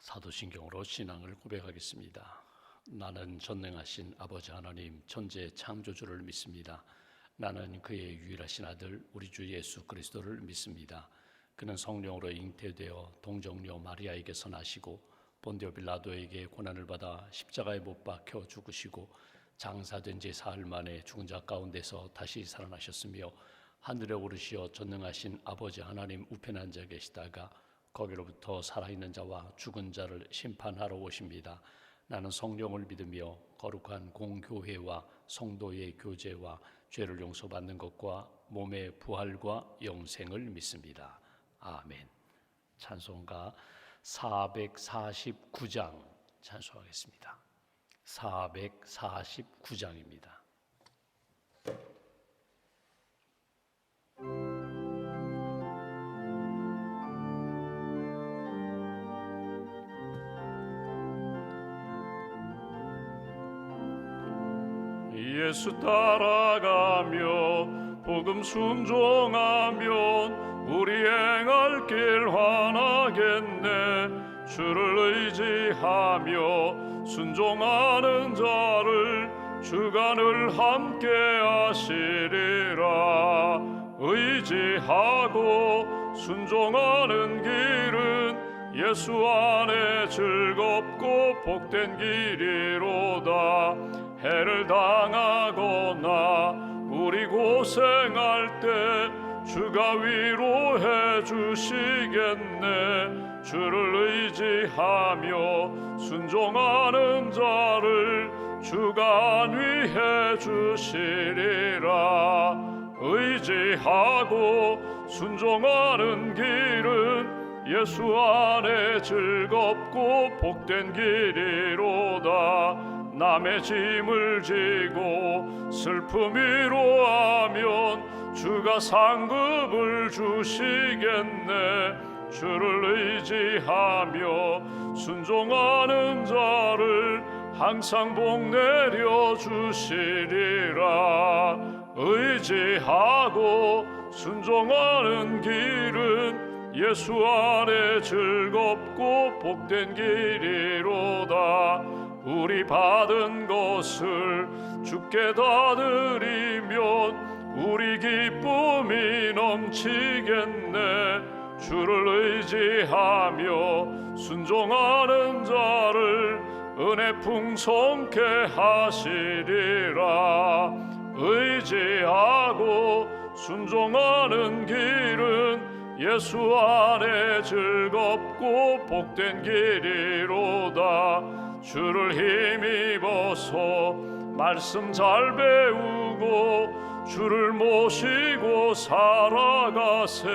사도신경으로 신앙을 고백하겠습니다. 나는 전능하신 아버지 하나님 천지의 창조주를 믿습니다. 나는 그의 유일하신 아들 우리 주 예수 그리스도를 믿습니다. 그는 성령으로 잉태되어 동정녀 마리아에게서 나시고 본디오 빌라도에게 고난을 받아 십자가에 못 박혀 죽으시고 장사된 지 사흘 만에 죽은 자 가운데서 다시 살아나셨으며 하늘에 오르시어 전능하신 아버지 하나님 우편에 앉아 계시다가 거기로부터 살아있는 자와 죽은 자를 심판하러 오십니다. 나는 성령을 믿으며 거룩한 공교회와 성도의 교제와 죄를 용서받는 것과 몸의 부활과 영생을 믿습니다. 아멘. 찬송가 449장 찬송하겠습니다. 449장입니다. 예수 따라가며 복음 순종하면 우리 행할 길 환하겠네. 주를 의지하며 순종하는 자를 주간을 함께 하시리라. 의지하고 순종하는 길은 예수 안에 즐겁고 복된 길이로다. 해를 당하거나 우리 고생할 때 주가 위로해 주시겠네. 주를 의지하며 순종하는 자를 주가 안위해 주시리라. 의지하고 순종하는 길은 예수 안에 즐겁고 복된 길이로다. 남의 짐을 지고 슬픔 위로하면 주가 상급을 주시겠네. 주를 의지하며 순종하는 자를 항상 복 내려 주시리라. 의지하고 순종하는 길은 예수 안에 즐겁고 복된 길이로다. 우리 받은 것을 주께 다 드리면 우리 기쁨이 넘치겠네. 주를 의지하며 순종하는 자를 은혜 풍성케 하시리라. 의지하고 순종하는 길은 예수 안에 즐겁고 복된 길이로다. 주를 힘입어서 말씀 잘 배우고 주를 모시고 살아가세.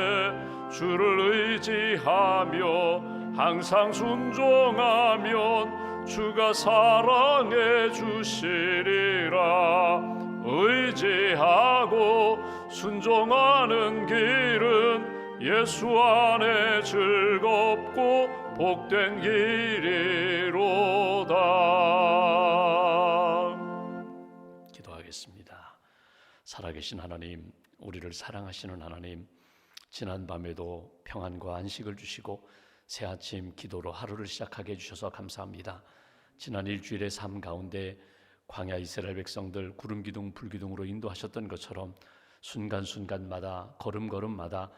주를 의지하며 항상 순종하면 주가 사랑해 주시리라. 의지하고 순종하는 길은 예수 안에 즐겁고 복된 길이로다. 기도하겠습니다. 살아계신 하나님, 우리를 사랑하시는 하나님, 지난 밤에도 평안과 안식을 주시고 새 아침 기도로 하루를 시작하게 해주셔서 감사합니다. 지난 일주일의 삶 가운데 광야 이스라엘 백성들 구름기둥 불기둥으로 인도하셨던 것처럼 순간순간마다 걸음걸음마다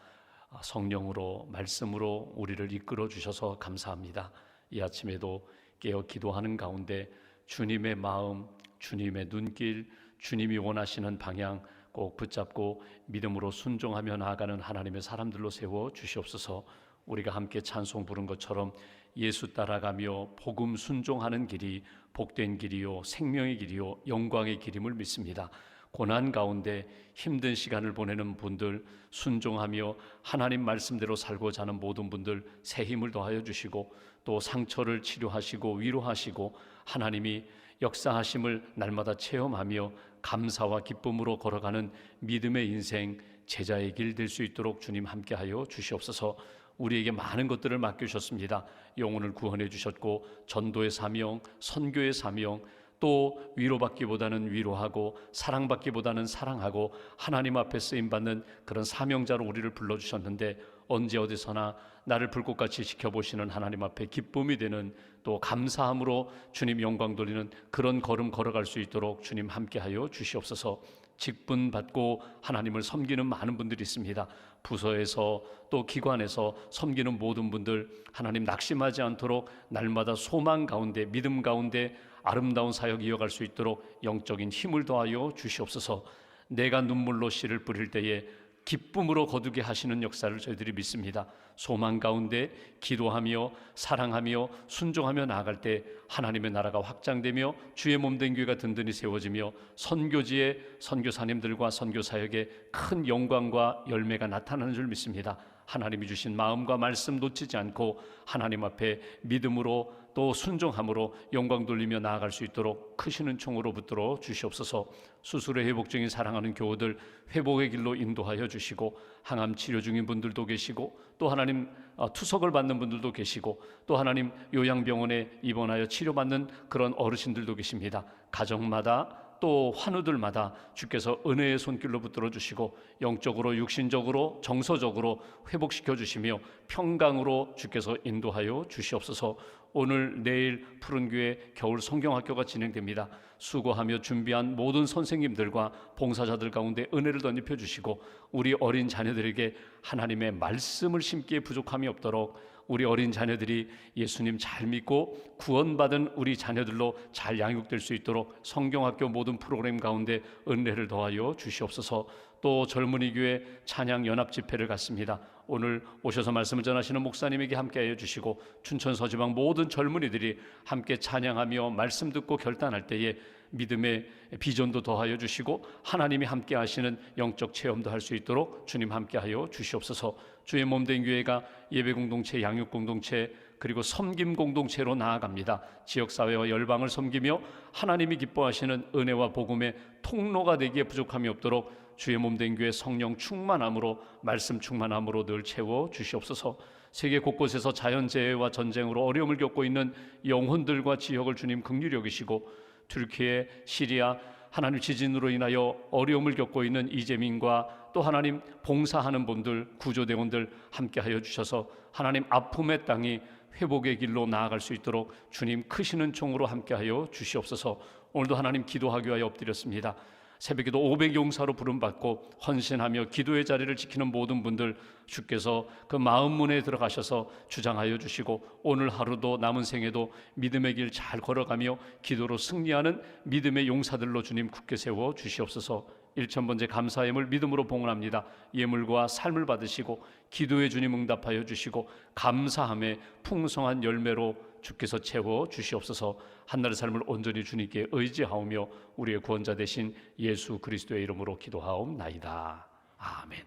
성령으로 말씀으로 우리를 이끌어 주셔서 감사합니다. 이 아침에도 깨어 기도하는 가운데 주님의 마음, 주님의 눈길, 주님이 원하시는 방향 꼭 붙잡고 믿음으로 순종하며 나아가는 하나님의 사람들로 세워 주시옵소서. 우리가 함께 찬송 부른 것처럼 예수 따라가며 복음 순종하는 길이 복된 길이요 생명의 길이요 영광의 길임을 믿습니다. 고난 가운데 힘든 시간을 보내는 분들, 순종하며 하나님 말씀대로 살고자 하는 모든 분들 새 힘을 더하여 주시고 또 상처를 치료하시고 위로하시고 하나님이 역사하심을 날마다 체험하며 감사와 기쁨으로 걸어가는 믿음의 인생 제자의 길 될 수 있도록 주님 함께하여 주시옵소서. 우리에게 많은 것들을 맡겨주셨습니다. 영혼을 구원해 주셨고 전도의 사명, 선교의 사명, 또 위로받기보다는 위로하고 사랑받기보다는 사랑하고 하나님 앞에 쓰임받는 그런 사명자로 우리를 불러주셨는데 언제 어디서나 나를 불꽃같이 지켜보시는 하나님 앞에 기쁨이 되는, 또 감사함으로 주님 영광 돌리는 그런 걸음 걸어갈 수 있도록 주님 함께하여 주시옵소서. 직분 받고 하나님을 섬기는 많은 분들이 있습니다. 부서에서 또 기관에서 섬기는 모든 분들, 하나님 낙심하지 않도록 날마다 소망 가운데, 믿음 가운데 아름다운 사역 이어갈 수 있도록 영적인 힘을 더하여 주시옵소서. 내가 눈물로 씨를 뿌릴 때에 기쁨으로 거두게 하시는 역사를 저희들이 믿습니다. 소망 가운데 기도하며 사랑하며 순종하며 나아갈 때 하나님의 나라가 확장되며 주의 몸된 교회가 든든히 세워지며 선교지의 선교사님들과 선교사역에 큰 영광과 열매가 나타나는 줄 믿습니다. 하나님이 주신 마음과 말씀 놓치지 않고 하나님 앞에 믿음으로 또 순종함으로 영광 돌리며 나아갈 수 있도록 크시는 총으로 붙들어 주시옵소서. 수술의 회복 중인 사랑하는 교우들 회복의 길로 인도하여 주시고, 항암 치료 중인 분들도 계시고, 또 하나님 투석을 받는 분들도 계시고, 또 하나님 요양병원에 입원하여 치료받는 그런 어르신들도 계십니다. 가정마다 또 환우들마다 주께서 은혜의 손길로 붙들어 주시고 영적으로 육신적으로 정서적으로 회복시켜 주시며 평강으로 주께서 인도하여 주시옵소서. 오늘 내일 푸른교회 겨울 성경학교가 진행됩니다. 수고하며 준비한 모든 선생님들과 봉사자들 가운데 은혜를 덧입혀 주시고 우리 어린 자녀들에게 하나님의 말씀을 심기에 부족함이 없도록 우리 어린 자녀들이 예수님 잘 믿고 구원받은 우리 자녀들로 잘 양육될 수 있도록 성경학교 모든 프로그램 가운데 은혜를 더하여 주시옵소서. 또 젊은이 교회 찬양 연합 집회를 갖습니다. 오늘 오셔서 말씀을 전하시는 목사님에게 함께하여 주시고 춘천 서지방 모든 젊은이들이 함께 찬양하며 말씀 듣고 결단할 때에 믿음의 비전도 더하여 주시고 하나님이 함께 하시는 영적 체험도 할 수 있도록 주님 함께하여 주시옵소서. 주의 몸된 교회가 예배 공동체, 양육 공동체, 그리고 섬김 공동체로 나아갑니다. 지역사회와 열방을 섬기며 하나님이 기뻐하시는 은혜와 복음의 통로가 되기에 부족함이 없도록 주의 몸된 교회 성령 충만함으로, 말씀 충만함으로 늘 채워 주시옵소서. 세계 곳곳에서 자연재해와 전쟁으로 어려움을 겪고 있는 영혼들과 지역을 주님 긍휼히 여기시고, 튀르키예, 시리아 하나님 지진으로 인하여 어려움을 겪고 있는 이재민과 또 하나님 봉사하는 분들, 구조대원들 함께하여 주셔서 하나님 아픔의 땅이 회복의 길로 나아갈 수 있도록 주님 크시는 총으로 함께하여 주시옵소서. 오늘도 하나님 기도하기 위하여 엎드렸습니다. 새벽에도 500용사로 부름받고 헌신하며 기도의 자리를 지키는 모든 분들 주께서 그 마음문에 들어가셔서 주장하여 주시고 오늘 하루도 남은 생에도 믿음의 길 잘 걸어가며 기도로 승리하는 믿음의 용사들로 주님 굳게 세워 주시옵소서. 1000번째 감사예물 믿음으로 봉헌합니다. 예물과 삶을 받으시고 기도의 주님 응답하여 주시고 감사함에 풍성한 열매로 주께서 채워 주시옵소서. 한날의 삶을 온전히 주님께 의지하오며 우리의 구원자 되신 예수 그리스도의 이름으로 기도하옵나이다. 아멘.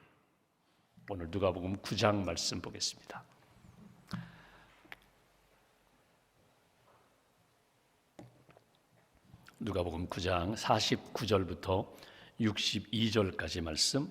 오늘 누가복음 9장 말씀 보겠습니다. 누가복음 9장 49절부터 62절까지 말씀,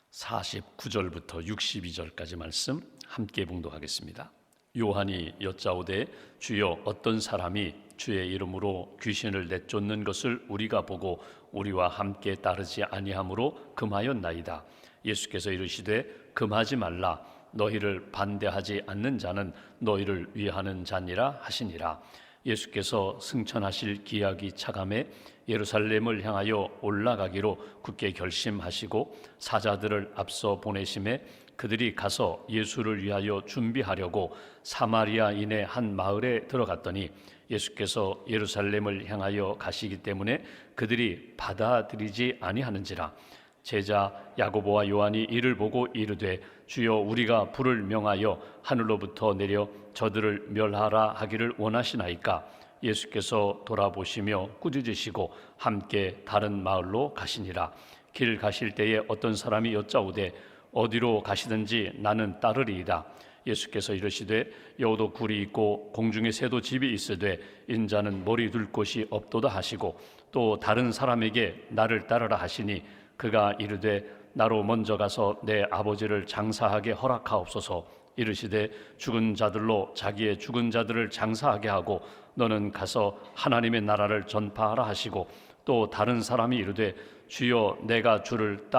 49절부터 62절까지 말씀 함께 봉독하겠습니다. 요한이 여짜오되 주여 어떤 사람이 주의 이름으로 귀신을 내쫓는 것을 우리가 보고 우리와 함께 따르지 아니하므로 금하였나이다. 예수께서 이르시되 금하지 말라. 너희를 반대하지 않는 자는 너희를 위하는 자니라 하시니라. 예수께서 승천하실 기약이 차감해 예루살렘을 향하여 올라가기로 굳게 결심하시고 사자들을 앞서 보내심에 그들이 가서 예수를 위하여 준비하려고 사마리아인의 한 마을에 들어갔더니 예수께서 예루살렘을 향하여 가시기 때문에 그들이 받아들이지 아니하는지라. 제자 야고보와 요한이 이를 보고 이르되 주여 우리가 불을 명하여 하늘로부터 내려 저들을 멸하라 하기를 원하시나이까. 예수께서 돌아보시며 꾸짖으시고 함께 다른 마을로 가시니라. 길 가실 때에 어떤 사람이 여짜오되 어디로 가시든지 나는 따르리이다. 예수께서 이르시되 여우도 굴이 있고 공중에 새도 집이 있으되 인자는 머리 둘 곳이 없도다 하시고 또 다른 사람에게 나를 따르라 하시니 그가 이르되 나로 먼저 가서 내 아버지를 장사하게 허락하옵소서. 이르시되 죽은 자들로 자기의 죽은 자들을 장사하게 하고 너는 가서 하나님의 나라를 전파하라 하시고 또 다른 사람이 이르되 주여 내가 주를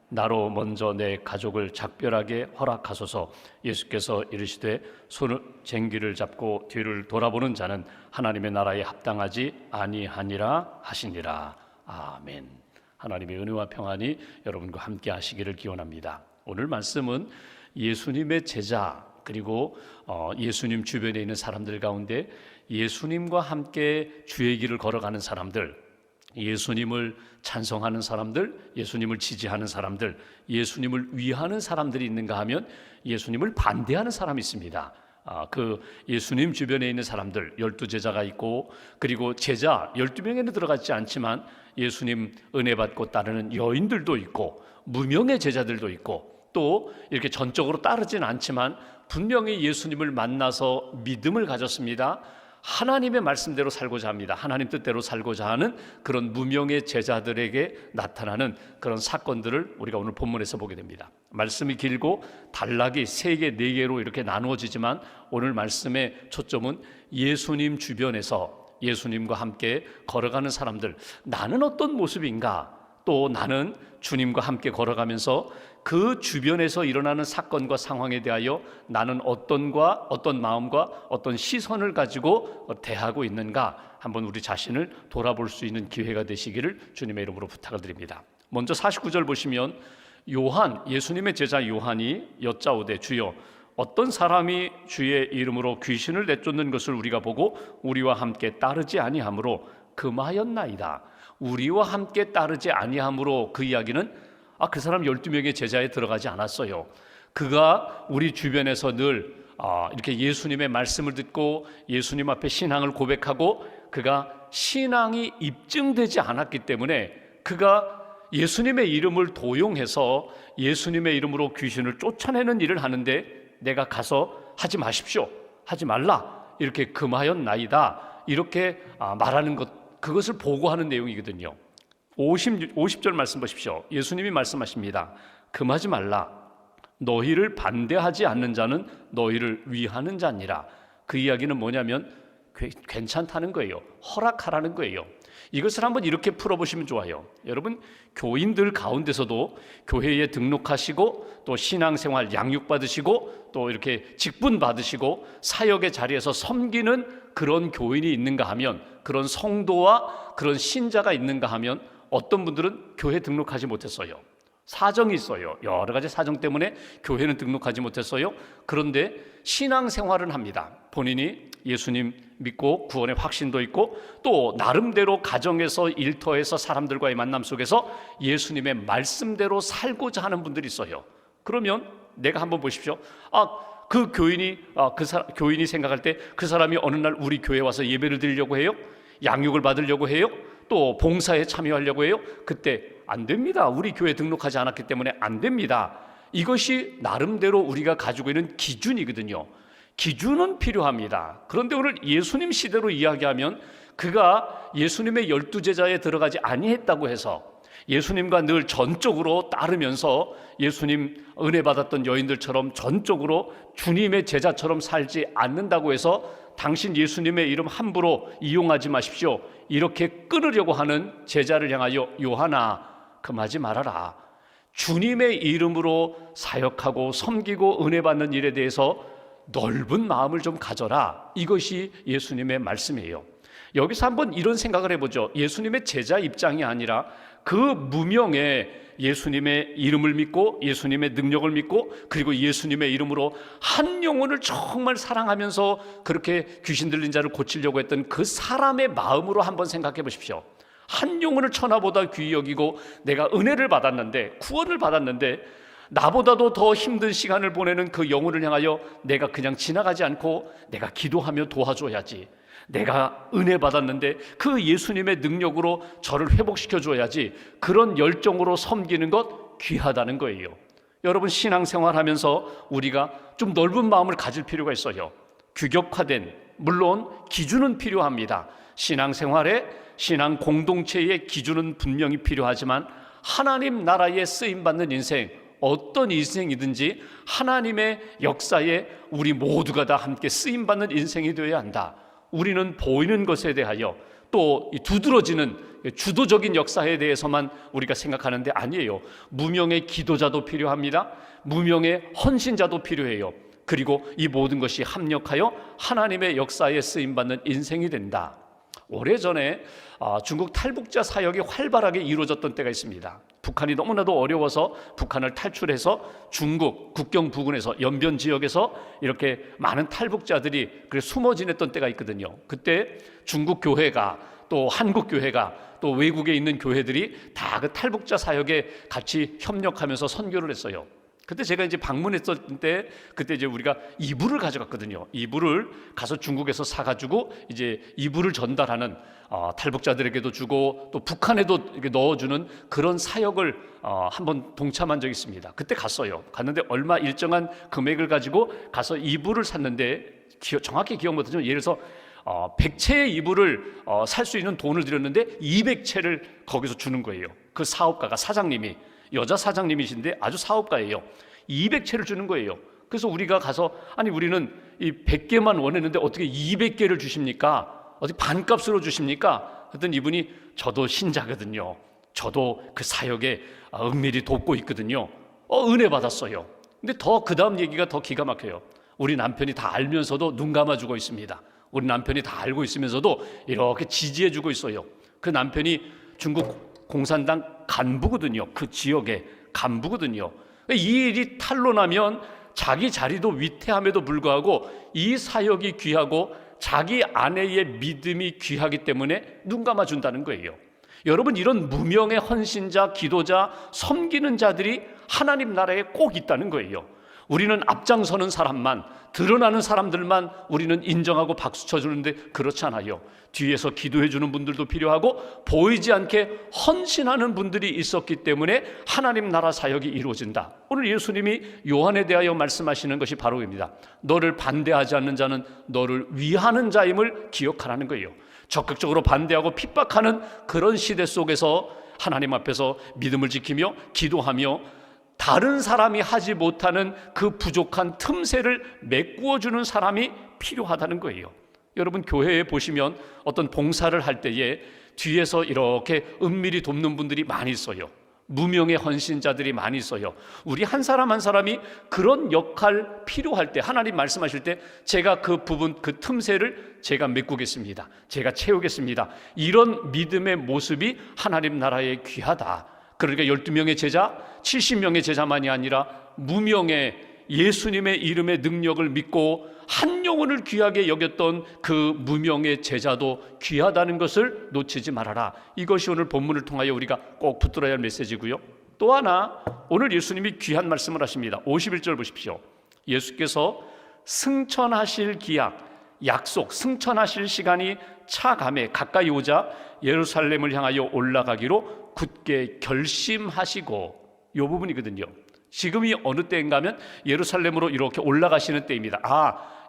나로 먼저 내 가족을 작별하게 허락하소서. 예수께서 이르시되 손을 쟁기를 잡고 뒤를 돌아보는 자는 하나님의 나라에 합당하지 아니하니라 하시니라. 아멘. 하나님의 은혜와 평안이 여러분과 함께 하시기를 기원합니다. 오늘 말씀은 예수님의 제자 그리고 예수님 주변에 있는 사람들 가운데 예수님과 함께 주의 길을 걸어가는 사람들, 예수님을 찬송하는 사람들, 예수님을 지지하는 사람들, 예수님을 위하는 사람들이 있는가 하면 예수님을 반대하는 사람이 있습니다. 그 예수님 주변에 있는 사람들 12제자가 있고, 그리고 제자 12명에는 들어가지 않지만 예수님 은혜 받고 따르는 여인들도 있고, 무명의 제자들도 있고, 또 이렇게 전적으로 따르지는 않지만 분명히 예수님을 만나서 믿음을 가졌습니다. 하나님의 말씀대로 살고자 합니다. 하나님 뜻대로 살고자 하는 그런 무명의 제자들에게 나타나는 그런 사건들을 우리가 오늘 본문에서 보게 됩니다. 말씀이 길고 단락이 3개, 4개로 이렇게 나누어지지만 오늘 말씀의 초점은 예수님 주변에서 예수님과 함께 걸어가는 사람들, 나는 어떤 모습인가, 또 나는 주님과 함께 걸어가면서 그 주변에서 일어나는 사건과 상황에 대하여 나는 어떤 마음과 어떤 시선을 가지고 대하고 있는가, 한번 우리 자신을 돌아볼 수 있는 기회가 되시기를 주님의 이름으로 부탁을 드립니다. 먼저 49절 보시면 예수님의 제자 요한이 여짜오되 주여 어떤 사람이 주의 이름으로 귀신을 내쫓는 것을 우리가 보고 우리와 함께 따르지 아니하므로 금하였나이다. 우리와 함께 따르지 아니하므로, 그 이야기는 그 사람 12명의 제자에 들어가지 않았어요. 그가 우리 주변에서 늘 이렇게 예수님의 말씀을 듣고 예수님 앞에 신앙을 고백하고 그가 신앙이 입증되지 않았기 때문에 그가 예수님의 이름을 도용해서 예수님의 이름으로 귀신을 쫓아내는 일을 하는데, 내가 가서 하지 마십시오, 하지 말라, 이렇게 금하였나이다, 이렇게 말하는 것, 그것을 보고하는 내용이거든요. 50절 말씀 보십시오. 예수님이 말씀하십니다. 금하지 말라. 너희를 반대하지 않는 자는 너희를 위하는 자니라. 그 이야기는 뭐냐면 괜찮다는 거예요. 허락하라는 거예요. 이것을 한번 이렇게 풀어보시면 좋아요. 여러분, 교인들 가운데서도 교회에 등록하시고 또 신앙생활 양육받으시고 또 이렇게 직분 받으시고 사역의 자리에서 섬기는 그런 교인이 있는가 하면, 그런 성도와 그런 신자가 있는가 하면, 어떤 분들은 교회 등록하지 못했어요. 사정이 있어요. 여러 가지 사정 때문에 교회는 등록하지 못했어요. 그런데 신앙생활은 합니다. 본인이 예수님 믿고 구원의 확신도 있고 또 나름대로 가정에서 일터에서 사람들과의 만남 속에서 예수님의 말씀대로 살고자 하는 분들이 있어요. 그러면 내가 한번 보십시오. 그 교인이 교인이 생각할 때 그 사람이 어느 날 우리 교회에 와서 예배를 드리려고 해요? 양육을 받으려고 해요? 또 봉사에 참여하려고 해요? 그때 안 됩니다. 우리 교회에 등록하지 않았기 때문에 안 됩니다. 이것이 나름대로 우리가 가지고 있는 기준이거든요. 기준은 필요합니다. 그런데 오늘 예수님 시대로 이야기하면 그가 예수님의 12제자에 들어가지 아니했다고 해서 예수님과 늘 전적으로 따르면서 예수님 은혜 받았던 여인들처럼 전적으로 주님의 제자처럼 살지 않는다고 해서 당신 예수님의 이름 함부로 이용하지 마십시오, 이렇게 끊으려고 하는 제자를 향하여 요한아, 금하지 말아라. 주님의 이름으로 사역하고 섬기고 은혜 받는 일에 대해서 넓은 마음을 좀 가져라. 이것이 예수님의 말씀이에요. 여기서 한번 이런 생각을 해보죠. 예수님의 제자 입장이 아니라 그 무명의 예수님의 이름을 믿고 예수님의 능력을 믿고 그리고 예수님의 이름으로 한 영혼을 정말 사랑하면서 그렇게 귀신 들린 자를 고치려고 했던 그 사람의 마음으로 한번 생각해 보십시오. 한 영혼을 천하보다 귀히 여기고 내가 은혜를 받았는데, 구원을 받았는데 나보다도 더 힘든 시간을 보내는 그 영혼을 향하여 내가 그냥 지나가지 않고 내가 기도하며 도와줘야지. 내가 은혜 받았는데 그 예수님의 능력으로 저를 회복시켜 줘야지. 그런 열정으로 섬기는 것 귀하다는 거예요. 여러분, 신앙생활하면서 우리가 좀 넓은 마음을 가질 필요가 있어요. 규격화된, 물론 기준은 필요합니다. 신앙생활에, 신앙 공동체의 기준은 분명히 필요하지만 하나님 나라에 쓰임받는 인생, 어떤 인생이든지 하나님의 역사에 우리 모두가 다 함께 쓰임받는 인생이 되어야 한다. 우리는 보이는 것에 대하여 또 두드러지는 주도적인 역사에 대해서만 우리가 생각하는데 아니에요. 무명의 기도자도 필요합니다. 무명의 헌신자도 필요해요. 그리고 이 모든 것이 합력하여 하나님의 역사에 쓰임받는 인생이 된다. 오래전에 중국 탈북자 사역이 활발하게 이루어졌던 때가 있습니다. 북한이 너무나도 어려워서 북한을 탈출해서 중국 국경 부근에서 연변 지역에서 이렇게 많은 탈북자들이 숨어 지냈던 때가 있거든요. 그때 중국 교회가 또 한국 교회가 또 외국에 있는 교회들이 다 그 탈북자 사역에 같이 협력하면서 선교를 했어요. 그때 제가 이제 방문했을 때 그때 이제 우리가 이불을 가져갔거든요. 이불을 가서 중국에서 사가지고 이제 이불을 전달하는 탈북자들에게도 주고 또 북한에도 이렇게 넣어주는 그런 사역을 한번 동참한 적이 있습니다. 그때 갔어요. 갔는데 얼마 일정한 금액을 가지고 가서 이불을 샀는데 정확히 기억 못하지만 예를 들어서 100채의 이불을 살 수 있는 돈을 들였는데 200채를 거기서 주는 거예요. 그 사업가가 사장님이 여자 사장님이신데 아주 사업가예요. 200채를 주는 거예요. 그래서 우리가 가서 아니 우리는 이 100개만 원했는데 어떻게 200개를 주십니까? 어떻게 반값으로 주십니까? 그랬더니 이분이 저도 신자거든요. 저도 그 사역에 은밀히 돕고 있거든요. 은혜 받았어요. 근데 더 그 다음 얘기가 더 기가 막혀요. 우리 남편이 다 알면서도 눈 감아주고 있습니다. 우리 남편이 다 알고 있으면서도 이렇게 지지해주고 있어요. 그 남편이 중국 공산당 간부거든요. 그 지역의 간부거든요. 이 일이 탄로나면 자기 자리도 위태함에도 불구하고 이 사역이 귀하고 자기 아내의 믿음이 귀하기 때문에 눈 감아준다는 거예요. 여러분, 이런 무명의 헌신자, 기도자, 섬기는 자들이 하나님 나라에 꼭 있다는 거예요. 우리는 앞장서는 사람만, 드러나는 사람들만 우리는 인정하고 박수 쳐주는데 그렇지 않아요. 뒤에서 기도해 주는 분들도 필요하고 보이지 않게 헌신하는 분들이 있었기 때문에 하나님 나라 사역이 이루어진다. 오늘 예수님이 요한에 대하여 말씀하시는 것이 바로 입니다. 너를 반대하지 않는 자는 너를 위하는 자임을 기억하라는 거예요. 적극적으로 반대하고 핍박하는 그런 시대 속에서 하나님 앞에서 믿음을 지키며 기도하며 다른 사람이 하지 못하는 그 부족한 틈새를 메꾸어주는 사람이 필요하다는 거예요. 여러분, 교회에 보시면 어떤 봉사를 할 때에 뒤에서 이렇게 은밀히 돕는 분들이 많이 있어요. 무명의 헌신자들이 많이 있어요. 우리 한 사람 한 사람이 그런 역할 필요할 때 하나님 말씀하실 때 제가 그 부분 그 틈새를 제가 메꾸겠습니다. 제가 채우겠습니다. 이런 믿음의 모습이 하나님 나라에 귀하다. 그러니까 12명의 제자, 70명의 제자만이 아니라 무명의 예수님의 이름의 능력을 믿고 한 영혼을 귀하게 여겼던 그 무명의 제자도 귀하다는 것을 놓치지 말아라. 이것이 오늘 본문을 통하여 우리가 꼭 붙들어야 할 메시지고요. 또 하나, 오늘 예수님이 귀한 말씀을 하십니다. 51절 보십시오. 예수께서 승천하실 기약, 약속, 승천하실 시간이 차감해 가까이 오자 예루살렘을 향하여 올라가기로 굳게 결심하시고, 이 부분이거든요. 지금이 어느 때인가 하면 예루살렘으로 이렇게 올라가시는 때입니다.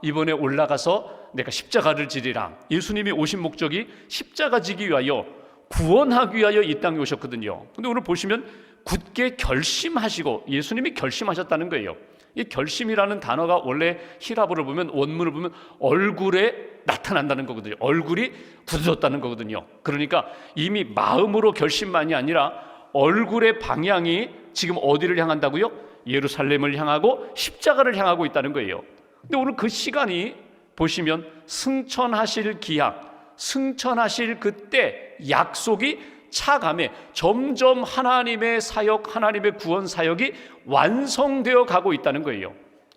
이번에 올라가서 내가 십자가를 지리라. 예수님이 오신 목적이 십자가 지기 위하여, 구원하기 위하여 이 땅에 오셨거든요. 근데 오늘 보시면 굳게 결심하시고, 예수님이 결심하셨다는 거예요. 이 결심이라는 단어가 원래 히라보를 보면, 원문을 보면 얼굴에 나타난다는 거거든요. 얼굴이 굳어졌다는 거거든요. 그러니까 이미 마음으로 결심만이 아니라 얼굴의 방향이 지금 어디를 향한다고요? 예루살렘을 향하고 십자가를 향하고 있다는 거예요. 근데 오늘 그 시간이 보시면 승천하실 기약, 승천하실 그때 약속이 차감해 점점 하나님의 사역, 하나님의 구원 사역이 완성되어 가고 있다는 거예요.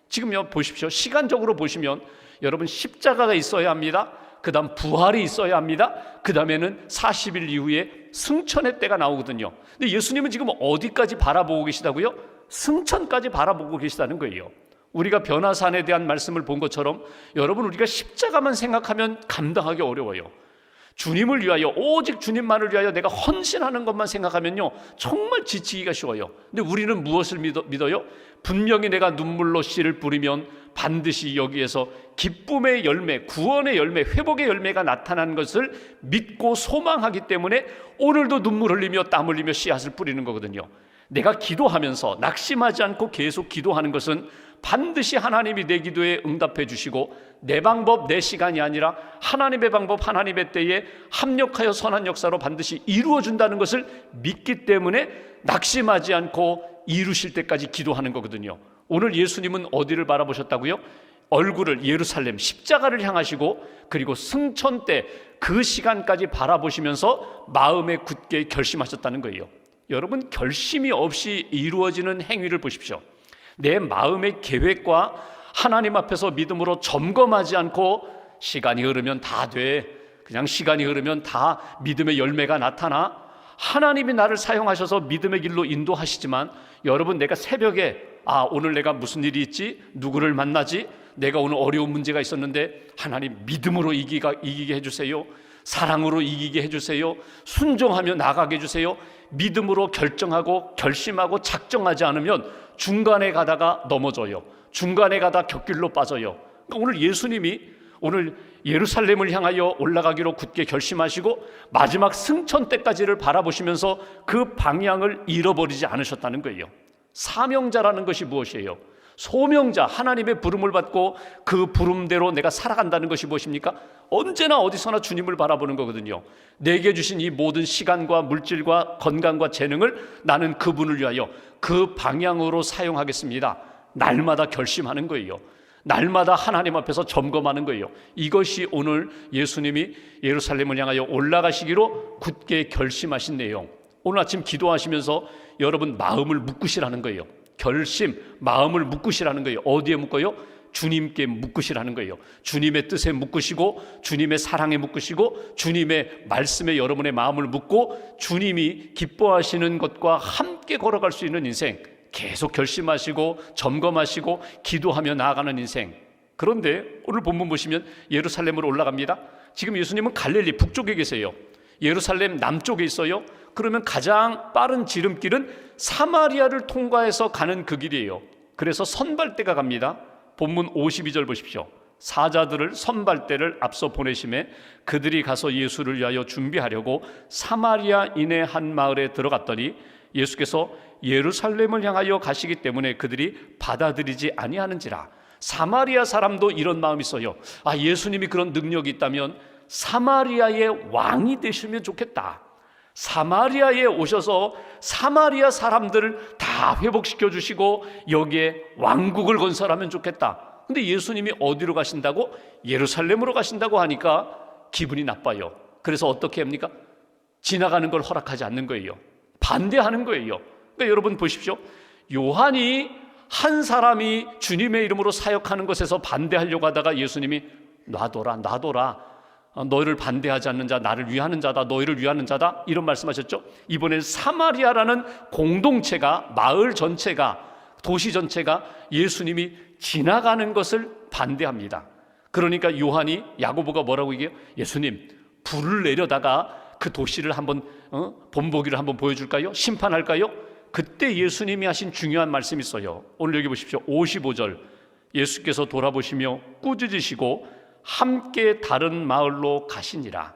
지금 보십시오. 시간적으로 보시면 여러분, 십자가가 있어야 합니다. 그 다음 부활이 있어야 합니다. 그 다음에는 40일 이후에 승천의 때가 나오거든요. 근데 예수님은 지금 어디까지 바라보고 계시다고요? 승천까지 바라보고 계시다는 거예요. 우리가 변화산에 대한 말씀을 본 것처럼 여러분, 우리가 십자가만 생각하면 감당하기 어려워요. 주님을 위하여, 오직 주님만을 위하여 내가 헌신하는 것만 생각하면요 정말 지치기가 쉬워요. 근데 우리는 무엇을 믿어요? 분명히 내가 눈물로 씨를 뿌리면 반드시 여기에서 기쁨의 열매, 구원의 열매, 회복의 열매가 나타나는 것을 믿고 소망하기 때문에 오늘도 눈물 흘리며 땀 흘리며 씨앗을 뿌리는 거거든요. 내가 기도하면서 낙심하지 않고 계속 기도하는 것은 반드시 하나님이 내 기도에 응답해 주시고 내 방법, 내 시간이 아니라 하나님의 방법, 하나님의 때에 합력하여 선한 역사로 반드시 이루어 준다는 것을 믿기 때문에 낙심하지 않고 이루실 때까지 기도하는 거거든요. 오늘 예수님은 어디를 바라보셨다고요? 얼굴을 예루살렘 십자가를 향하시고 그리고 승천 때 그 시간까지 바라보시면서 마음에 굳게 결심하셨다는 거예요. 여러분, 결심이 없이 이루어지는 행위를 보십시오. 내 마음의 계획과 하나님 앞에서 믿음으로 점검하지 않고 시간이 흐르면 다 돼, 그냥 시간이 흐르면 다 믿음의 열매가 나타나, 하나님이 나를 사용하셔서 믿음의 길로 인도하시지만 여러분, 내가 새벽에 오늘 내가 무슨 일이 있지? 누구를 만나지? 내가 오늘 어려운 문제가 있었는데 하나님 믿음으로 이기게 해주세요. 사랑으로 이기게 해주세요. 순종하며 나가게 해주세요. 믿음으로 결정하고 결심하고 작정하지 않으면 중간에 가다가 넘어져요. 중간에 가다 곁길로 빠져요. 그러니까 오늘 예수님이 오늘 예루살렘을 향하여 올라가기로 굳게 결심하시고 마지막 승천 때까지를 바라보시면서 그 방향을 잃어버리지 않으셨다는 거예요. 사명자라는 것이 무엇이에요? 소명자, 하나님의 부름을 받고 그 부름대로 내가 살아간다는 것이 무엇입니까? 언제나 어디서나 주님을 바라보는 거거든요. 내게 주신 이 모든 시간과 물질과 건강과 재능을 나는 그분을 위하여 그 방향으로 사용하겠습니다. 날마다 결심하는 거예요. 날마다 하나님 앞에서 점검하는 거예요. 이것이 오늘 예수님이 예루살렘을 향하여 올라가시기로 굳게 결심하신 내용. 오늘 아침 기도하시면서 여러분 마음을 묶으시라는 거예요. 결심, 마음을 묶으시라는 거예요. 어디에 묶어요? 주님께 묶으시라는 거예요. 주님의 뜻에 묶으시고 주님의 사랑에 묶으시고 주님의 말씀에 여러분의 마음을 묶고 주님이 기뻐하시는 것과 함께 걸어갈 수 있는 인생, 계속 결심하시고 점검하시고 기도하며 나아가는 인생. 그런데 오늘 본문 보시면 예루살렘으로 올라갑니다. 지금 예수님은 갈릴리 북쪽에 계세요. 예루살렘 남쪽에 있어요. 그러면 가장 빠른 지름길은 사마리아를 통과해서 가는 그 길이에요. 그래서 선발대가 갑니다. 본문 52절 보십시오. 사자들을 선발대를 앞서 보내심에 그들이 가서 예수를 위하여 준비하려고 사마리아인의 한 마을에 들어갔더니 예수께서 예루살렘을 향하여 가시기 때문에 그들이 받아들이지 아니하는지라. 사마리아 사람도 이런 마음이 있어요. 예수님이 그런 능력이 있다면 사마리아의 왕이 되시면 좋겠다. 사마리아에 오셔서 사마리아 사람들을 다 회복시켜 주시고 여기에 왕국을 건설하면 좋겠다. 근데 예수님이 어디로 가신다고? 예루살렘으로 가신다고 하니까 기분이 나빠요. 그래서 어떻게 합니까? 지나가는 걸 허락하지 않는 거예요. 반대하는 거예요. 그러니까 여러분 보십시오. 요한이 한 사람이 주님의 이름으로 사역하는 것에서 반대하려고 하다가 예수님이 놔둬라. 너희를 반대하지 않는 자 나를 위하는 자다. 너희를 위하는 자다. 이런 말씀하셨죠. 이번엔 사마리아라는 공동체가, 마을 전체가, 도시 전체가 예수님이 지나가는 것을 반대합니다. 그러니까 요한이, 야고보가 뭐라고 얘기해요? 예수님, 불을 내려다가 그 도시를 한번 본보기를 한번 보여줄까요? 심판할까요? 그때 예수님이 하신 중요한 말씀이 있어요. 오늘 여기 보십시오. 55절. 예수께서 돌아보시며 꾸짖으시고 함께 다른 마을로 가시니라.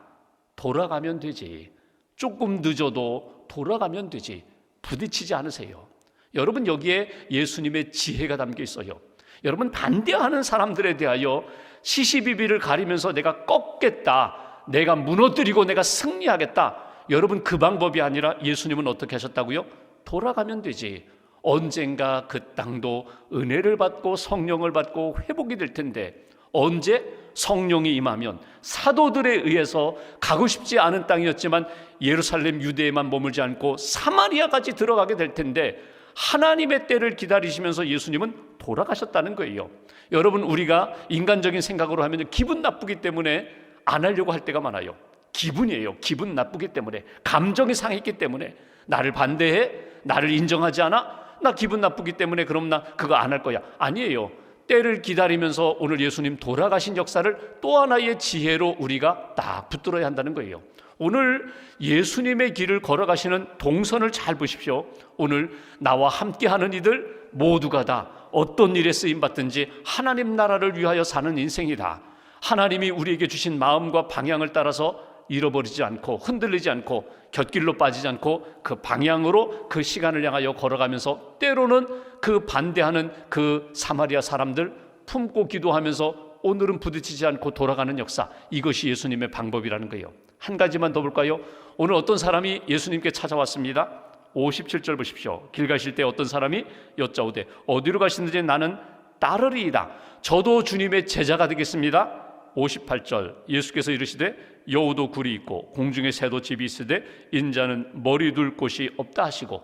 돌아가면 되지. 조금 늦어도 돌아가면 되지. 부딪히지 않으세요. 여러분, 여기에 예수님의 지혜가 담겨 있어요. 여러분, 반대하는 사람들에 대하여 시시비비를 가리면서 내가 꺾겠다, 내가 무너뜨리고 내가 승리하겠다. 여러분, 그 방법이 아니라 예수님은 어떻게 하셨다고요? 돌아가면 되지. 언젠가 그 땅도 은혜를 받고 성령을 받고 회복이 될 텐데, 언제? 성령이 임하면. 사도들에 의해서 가고 싶지 않은 땅이었지만 예루살렘 유대에만 머물지 않고 사마리아까지 들어가게 될 텐데 하나님의 때를 기다리시면서 예수님은 돌아가셨다는 거예요. 여러분, 우리가 인간적인 생각으로 하면 기분 나쁘기 때문에 안 하려고 할 때가 많아요. 기분이에요. 기분 나쁘기 때문에, 감정이 상했기 때문에. 나를 반대해? 나를 인정하지 않아? 나 기분 나쁘기 때문에 그럼 나 그거 안 할 거야. 아니에요. 때를 기다리면서 오늘 예수님 돌아가신 역사를 또 하나의 지혜로 우리가 딱 붙들어야 한다는 거예요. 오늘 예수님의 길을 걸어가시는 동선을 잘 보십시오. 오늘 나와 함께하는 이들 모두가 다 어떤 일에 쓰임받든지 하나님 나라를 위하여 사는 인생이다. 하나님이 우리에게 주신 마음과 방향을 따라서 잃어버리지 않고 흔들리지 않고 곁길로 빠지지 않고 그 방향으로 그 시간을 향하여 걸어가면서 때로는 그 반대하는 그 사마리아 사람들 품고 기도하면서 오늘은 부딪히지 않고 돌아가는 역사, 이것이 예수님의 방법이라는 거예요. 한 가지만 더 볼까요? 오늘 어떤 사람이 예수님께 찾아왔습니다. 57절 보십시오. 길 가실 때 어떤 사람이 여짜오되 어디로 가시는지 나는 따르리이다. 저도 주님의 제자가 되겠습니다. 58절 예수께서 이르시되 여우도 굴이 있고 공중에 새도 집이 있으되 인자는 머리 둘 곳이 없다 하시고,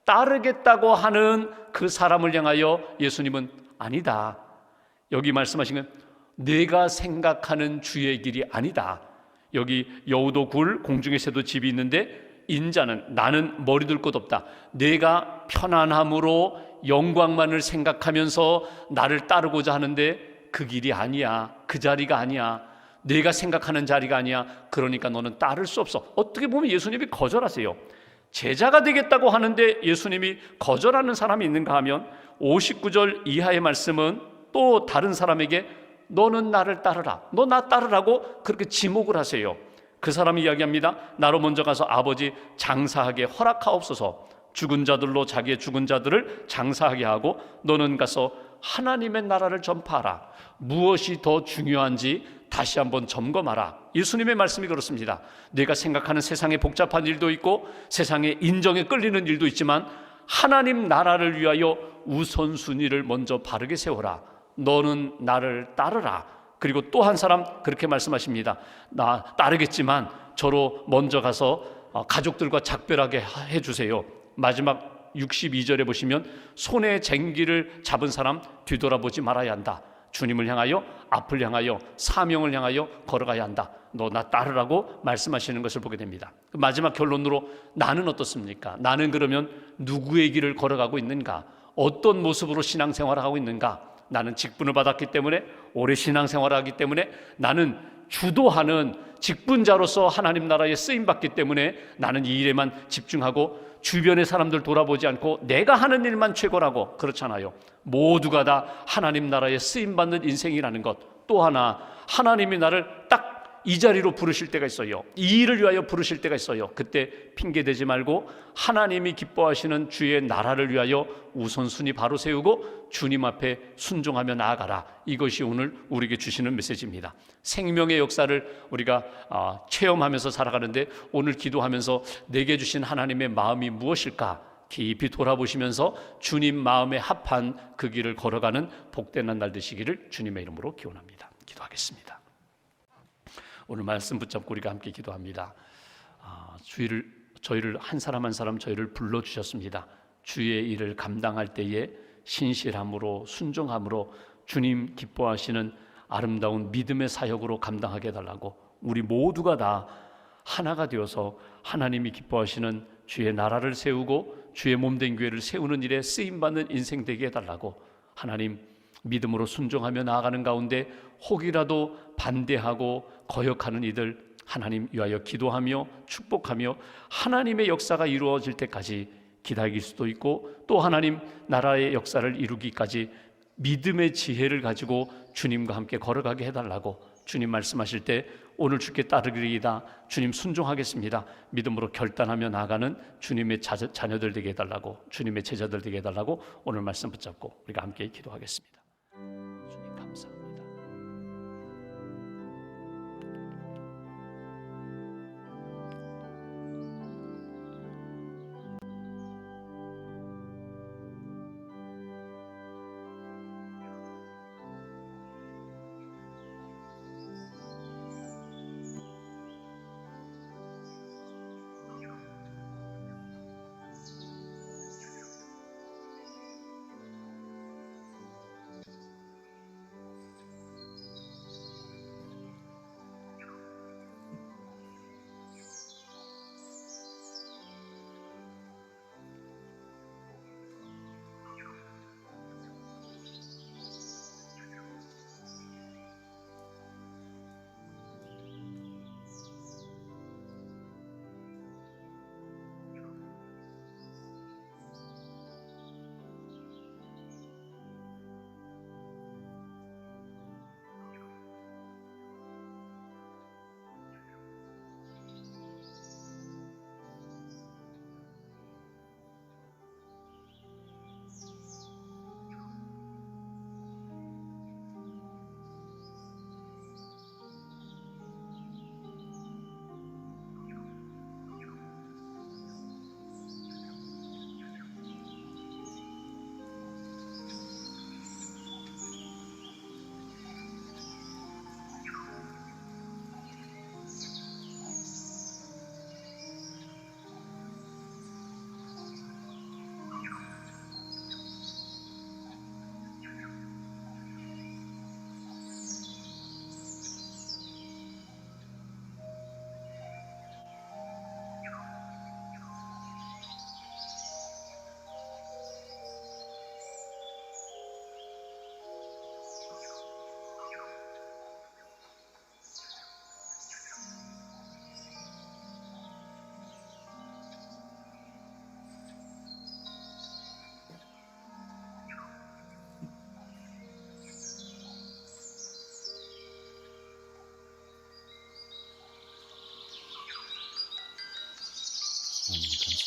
따르겠다고 하는 그 사람을 향하여 예수님은 아니다, 여기 말씀하신 건 내가 생각하는 주의 길이 아니다. 여기 여우도 굴 공중에 새도 집이 있는데 인자는, 나는 머리 둘 곳 없다. 내가 편안함으로 영광만을 생각하면서 나를 따르고자 하는데 그 길이 아니야. 그 자리가 아니야. 내가 생각하는 자리가 아니야. 그러니까 너는 따를 수 없어. 어떻게 보면 예수님이 거절하세요. 제자가 되겠다고 하는데 예수님이 거절하는 사람이 있는가 하면 59절 이하의 말씀은 또 다른 사람에게 너는 나를 따르라, 너 나 따르라고 그렇게 지목을 하세요. 그 사람이 이야기합니다. 나로 먼저 가서 아버지 장사하게 허락하옵소서. 죽은 자들로 자기의 죽은 자들을 장사하게 하고 너는 가서 하나님의 나라를 전파하라. 무엇이 더 중요한지 다시 한번 점검하라. 예수님의 말씀이 그렇습니다. 내가 생각하는 세상에 복잡한 일도 있고 세상에 인정에 끌리는 일도 있지만 하나님 나라를 위하여 우선순위를 먼저 바르게 세워라. 너는 나를 따르라. 그리고 또 한 사람 그렇게 말씀하십니다. 나 따르겠지만 저로 먼저 가서 가족들과 작별하게 해주세요. 마지막 62절에 보시면 손에 쟁기를 잡은 사람 뒤돌아보지 말아야 한다. 주님을 향하여, 앞을 향하여, 사명을 향하여 걸어가야 한다. 너 나 따르라고 말씀하시는 것을 보게 됩니다. 마지막 결론으로 나는 어떻습니까? 나는 그러면 누구의 길을 걸어가고 있는가? 어떤 모습으로 신앙생활을 하고 있는가? 나는 직분을 받았기 때문에, 오래 신앙생활을 하기 때문에, 나는 주도하는 직분자로서 하나님 나라에 쓰임받기 때문에 나는 이 일에만 집중하고 주변의 사람들 돌아보지 않고 내가 하는 일만 최고라고, 그렇잖아요. 모두가 다 하나님 나라에 쓰임받는 인생이라는 것. 또 하나, 하나님이 나를 딱 이 자리로 부르실 때가 있어요. 이 일을 위하여 부르실 때가 있어요. 그때 핑계대지 말고 하나님이 기뻐하시는 주의 나라를 위하여 우선순위 바로 세우고 주님 앞에 순종하며 나아가라. 이것이 오늘 우리에게 주시는 메시지입니다. 생명의 역사를 우리가 체험하면서 살아가는데 오늘 기도하면서 내게 주신 하나님의 마음이 무엇일까? 깊이 돌아보시면서 주님 마음에 합한 그 길을 걸어가는 복된 날 되시기를 주님의 이름으로 기원합니다. 기도하겠습니다. 오늘 말씀 붙잡고 우리가 함께 기도합니다. 저희를 한 사람 한 사람 저희를 불러주셨습니다. 주의 일을 감당할 때에 신실함으로 순종함으로 주님 기뻐하시는 아름다운 믿음의 사역으로 감당하게 해달라고, 우리 모두가 다 하나가 되어서 하나님이 기뻐하시는 주의 나라를 세우고 주의 몸된 교회를 세우는 일에 쓰임받는 인생 되게 해달라고, 하나님 믿음으로 순종하며 나아가는 가운데 혹이라도 반대하고 거역하는 이들 하나님 위하여 기도하며 축복하며 하나님의 역사가 이루어질 때까지 기다릴 수도 있고, 또 하나님 나라의 역사를 이루기까지 믿음의 지혜를 가지고 주님과 함께 걸어가게 해달라고, 주님 말씀하실 때 오늘 주께 따르리이다, 주님 순종하겠습니다, 믿음으로 결단하며 나아가는 주님의 자녀들 되게 해달라고, 주님의 제자들 되게 해달라고 오늘 말씀 붙잡고 우리가 함께 기도하겠습니다. 주님 감사합니다.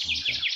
감사합니다.